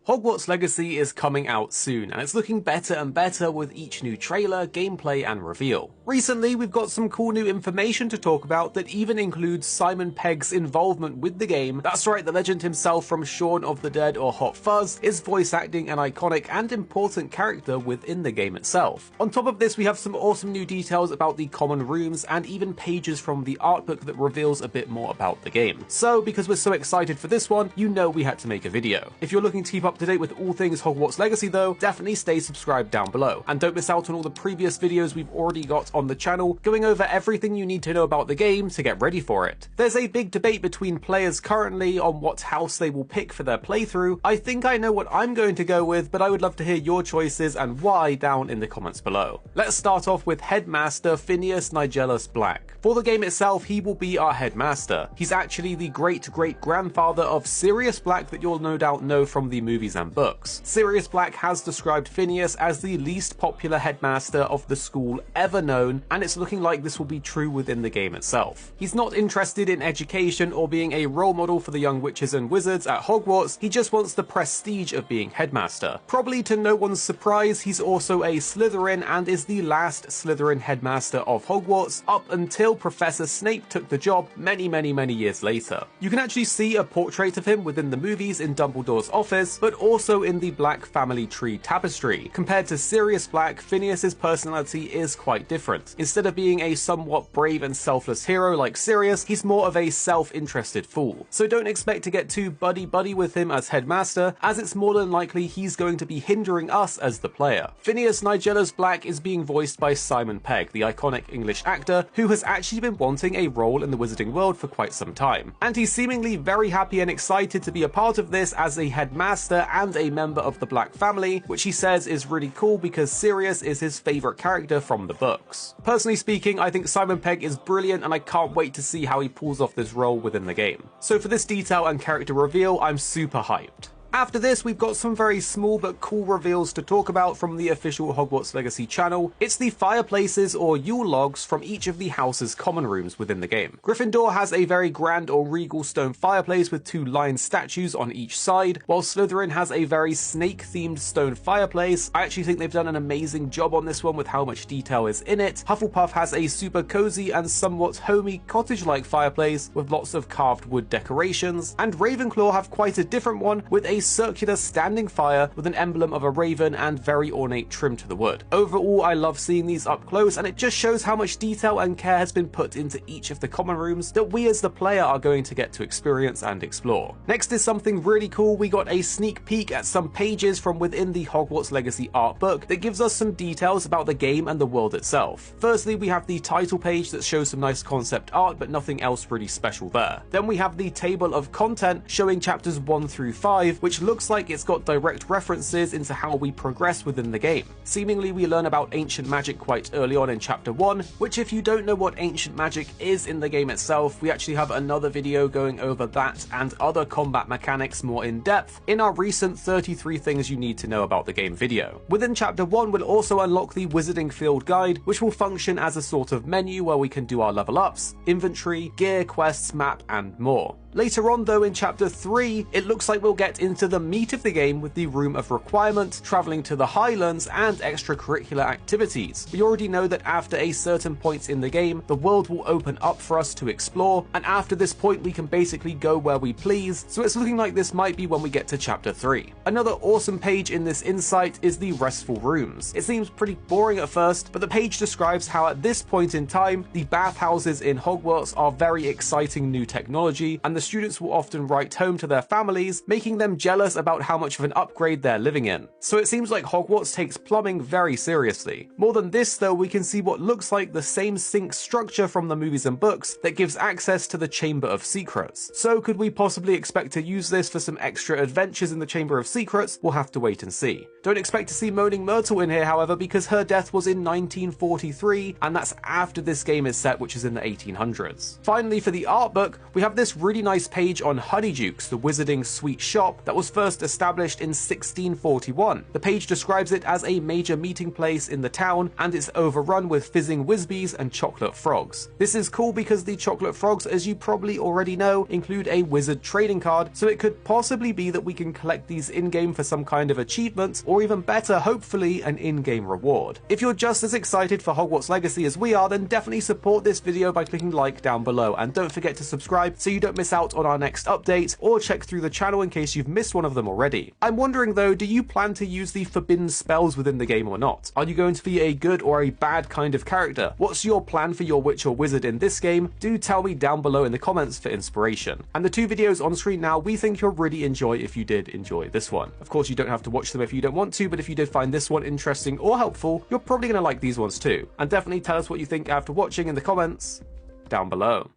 Hogwarts Legacy is coming out soon, and it's looking better and better with each new trailer, gameplay, and reveal. Recently, we've got some cool new information to talk about that even includes Simon Pegg's involvement with the game. That's right, the legend himself from Shaun of the Dead or Hot Fuzz is voice acting an iconic and important character within the game itself. On top of this, we have some awesome new details about the common rooms and even pages from the art book that reveals a bit more about the game. So, because we're so excited for this one, you know we had to make a video. If you're looking to keep up to date with all things Hogwarts Legacy though, definitely stay subscribed down below. And don't miss out on all the previous videos we've already got on the channel, going over everything you need to know about the game to get ready for it. There's a big debate between players currently on what house they will pick for their playthrough. I think I know what I'm going to go with, but I would love to hear your choices and why down in the comments below. Let's start off with Headmaster Phineas Nigellus Black. For the game itself, he will be our Headmaster. He's actually the great-great-grandfather of Sirius Black that you'll no doubt know from the movies and books. Sirius Black has described Phineas as the least popular headmaster of the school ever known, and it's looking like this will be true within the game itself. He's not interested in education or being a role model for the young witches and wizards at Hogwarts, he just wants the prestige of being headmaster. Probably to no one's surprise, he's also a Slytherin and is the last Slytherin headmaster of Hogwarts up until Professor Snape took the job many years later. You can actually see a portrait of him within the movies in Dumbledore's office, but also in the Black family tree tapestry. Compared to Sirius Black, Phineas's personality is quite different. Instead of being a somewhat brave and selfless hero like Sirius, he's more of a self-interested fool. So don't expect to get too buddy-buddy with him as headmaster, as it's more than likely he's going to be hindering us as the player. Phineas Nigellus Black is being voiced by Simon Pegg, the iconic English actor who has actually been wanting a role in the wizarding world for quite some time. And he's seemingly very happy and excited to be a part of this as a headmaster and a member of the Black family, which he says is really cool because Sirius is his favourite character from the books. Personally speaking, I think Simon Pegg is brilliant and I can't wait to see how he pulls off this role within the game. So for this detail and character reveal, I'm super hyped. After this, we've got some very small but cool reveals to talk about from the official Hogwarts Legacy channel. It's the fireplaces or Yule logs from each of the house's common rooms within the game. Gryffindor has a very grand or regal stone fireplace with two lion statues on each side, while Slytherin has a very snake-themed stone fireplace. I actually think they've done an amazing job on this one with how much detail is in it. Hufflepuff has a super cozy and somewhat homey cottage-like fireplace with lots of carved wood decorations, and Ravenclaw have quite a different one with a circular standing fire with an emblem of a raven and very ornate trim to the wood. Overall, I love seeing these up close, and it just shows how much detail and care has been put into each of the common rooms that we as the player are going to get to experience and explore. Next is something really cool. We got a sneak peek at some pages from within the Hogwarts Legacy art book that gives us some details about the game and the world itself. Firstly, we have the title page that shows some nice concept art, but nothing else really special there. Then we have the table of content showing chapters 1 through 5, which looks like it's got direct references into how we progress within the game. Seemingly, we learn about ancient magic quite early on in chapter 1, which if you don't know what ancient magic is in the game itself, we actually have another video going over that and other combat mechanics more in depth in our recent 33 things you need to know about the game video. Within chapter 1, we'll also unlock the Wizarding Field Guide, which will function as a sort of menu where we can do our level ups, inventory, gear, quests, map, and more. Later on though, in chapter 3, it looks like we'll get into the meat of the game with the Room of Requirement, travelling to the Highlands, and extracurricular activities. We already know that after a certain point in the game, the world will open up for us to explore, and after this point we can basically go where we please, so it's looking like this might be when we get to chapter 3. Another awesome page in this insight is the Restful Rooms. It seems pretty boring at first, but the page describes how at this point in time, the bathhouses in Hogwarts are very exciting new technology, and the students will often write home to their families, making them jealous about how much of an upgrade they're living in. So it seems like Hogwarts takes plumbing very seriously. More than this though, we can see what looks like the same sink structure from the movies and books that gives access to the Chamber of Secrets. So could we possibly expect to use this for some extra adventures in the Chamber of Secrets? We'll have to wait and see. Don't expect to see Moaning Myrtle in here, however, because her death was in 1943, and that's after this game is set, which is in the 1800s. Finally, for the art book, we have this really nice page on Honeydukes, the wizarding sweet shop that was first established in 1641. The page describes it as a major meeting place in the town, and it's overrun with fizzing whizbees and chocolate frogs. This is cool because the chocolate frogs, as you probably already know, include a wizard trading card, so it could possibly be that we can collect these in-game for some kind of achievement, or even better, hopefully, an in-game reward. If you're just as excited for Hogwarts Legacy as we are, then definitely support this video by clicking like down below, and don't forget to subscribe so you don't miss out on our next update, or check through the channel in case you've missed one of them already. I'm wondering though, do you plan to use the forbidden spells within the game or not? Are you going to be a good or a bad kind of character? What's your plan for your witch or wizard in this game? Do tell me down below in the comments for inspiration. And the two videos on screen now, we think you'll really enjoy if you did enjoy this one. Of course, you don't have to watch them if you don't want to, but if you did find this one interesting or helpful, you're probably going to like these ones too. And definitely tell us what you think after watching in the comments down below.